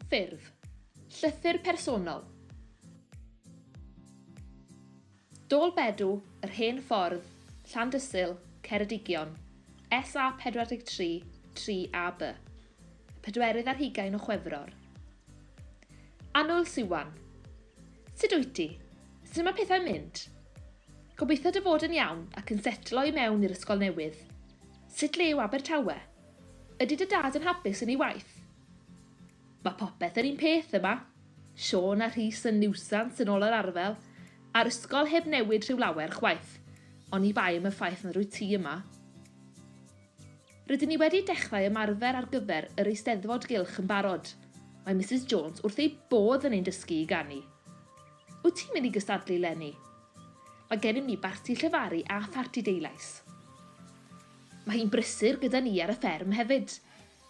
Ffurf. Llythyr personol. Dôl Bedw, yr hen ffordd, Llandysul, Ceredigion, SA 43, 3AB. 40 o Chwefror. Annwyl Siwan. Sut wyt ti? Sut mae pethau'n mynd? Gobeithio dy fod yn iawn ac yn setlo i mewn i'r ysgol newydd. Sut le yw Abertawe? Ydy dy dad yn hapus yn ei waith? Mae popeth yr un peth yma. Siôn a Rhys yn niwsans yn ôl yr arfel, a'r ysgol heb newid rhyw lawer chwaith, ond i bai am y ffaith na rwy ti yma. Rydyn ni wedi dechrau ymarfer ar gyfer yr Eisteddfod Gylch yn barod. Mae Mrs Jones wrth ei bodd yn ein dysgu i ganu. Wyt ti'n mynd i gystadlu Lenny? Mae gennym ni barti llefaru a pharti deilais. Mae hi'n brysur gyda ni ar y fferm hefyd.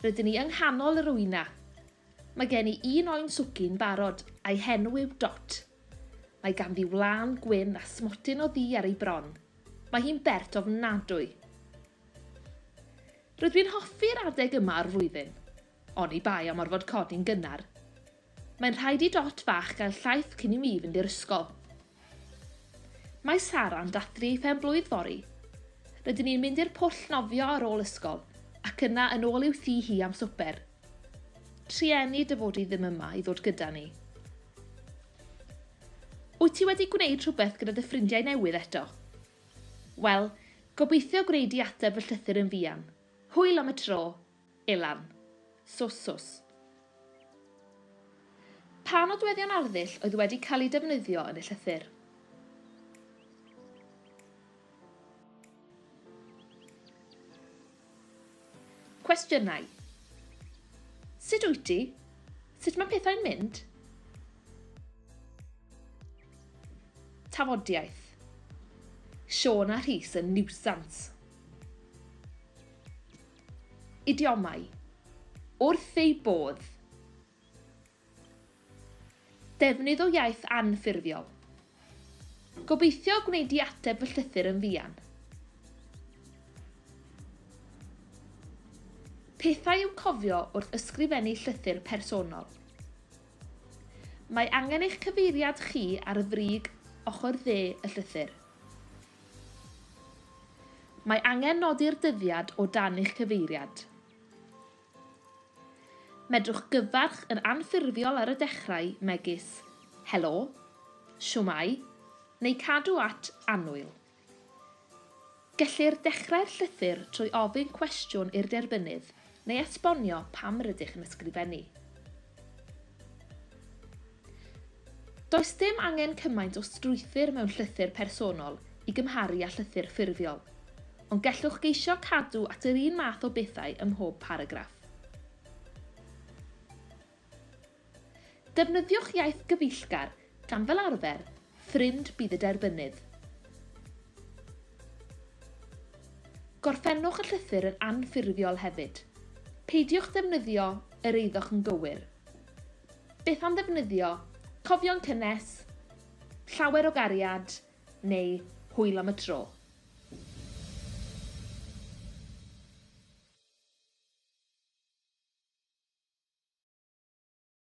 Rydyn ni yng nghanol yr wyna. Mae gen i un oen swci'n barod a'i henw yw Dot. Mae ganddi wlân gwyn a smotyn o ddi ar ei bron. Mae hi'n bert ofnadwy. Rydw i'n hoffi'r adeg yma o'r flwyddyn, ond i bai am orfod codi'n gynnar. Mae'n rhaid i Dot fach gael llaeth cyn i mi fynd i'r ysgol. Mae Sara'n dathlu ei pen-blwydd fori. Rydyn ni'n mynd i'r pwll nofio ar ôl ysgol, ac yna yn ôl i'w thŷ hi am swper. Trieni dy fod i ddim yma i ddod gyda ni. Wyt ti wedi gwneud rhywbeth gyda dy ffrindiau newydd eto? Wel, gobeithio gwneud i ateb y llythyr yn fuan. Hwyl am y tro, Elan. Sos. Pa nodweddion arddull oedd wedi cael ei defnyddio yn y llythyr? Cwestiynau. Sut wyt ti? Sut mae pethau'n mynd? Tafodiaeth. Siôn a Rhys yn niwsans. Idiomau. Wrth ei bodd. Defnydd o iaith anffurfiol. Gobeithio gwneud i ateb y llythyr yn fuan. Pethau i'w cofio wrth ysgrifennu llythyr personol. Mae angen eich cyfeiriad chi ar y frig ochr dde y llythyr. Mae angen nodi'r dyddiad o dan eich cyfeiriad. Medrwch gyfarch yn anffurfiol ar y dechrau megis helo, siwmai, neu cadw at annwyl. Gellir dechrau'r llythyr trwy ofyn cwestiwn i'r derbynydd neu esbonio pam rydych yn ysgrifennu. Does dim angen cymaint o strwythur mewn llythyr personol i gymharu â llythyr ffurfiol, ond gellwch geisio cadw at yr un math o bethau ym mhob paragraff. Defnyddiwch iaith gyfeillgar gan fel arfer ffrind bydd y derbynydd. Gorffennwch y llythyr yn anffurfiol hefyd. Peidiwch defnyddio yr eiddoch yn gywir. Beth am ddefnyddio cofio'n cynnes, llawer o gariad neu hwyl am y tro.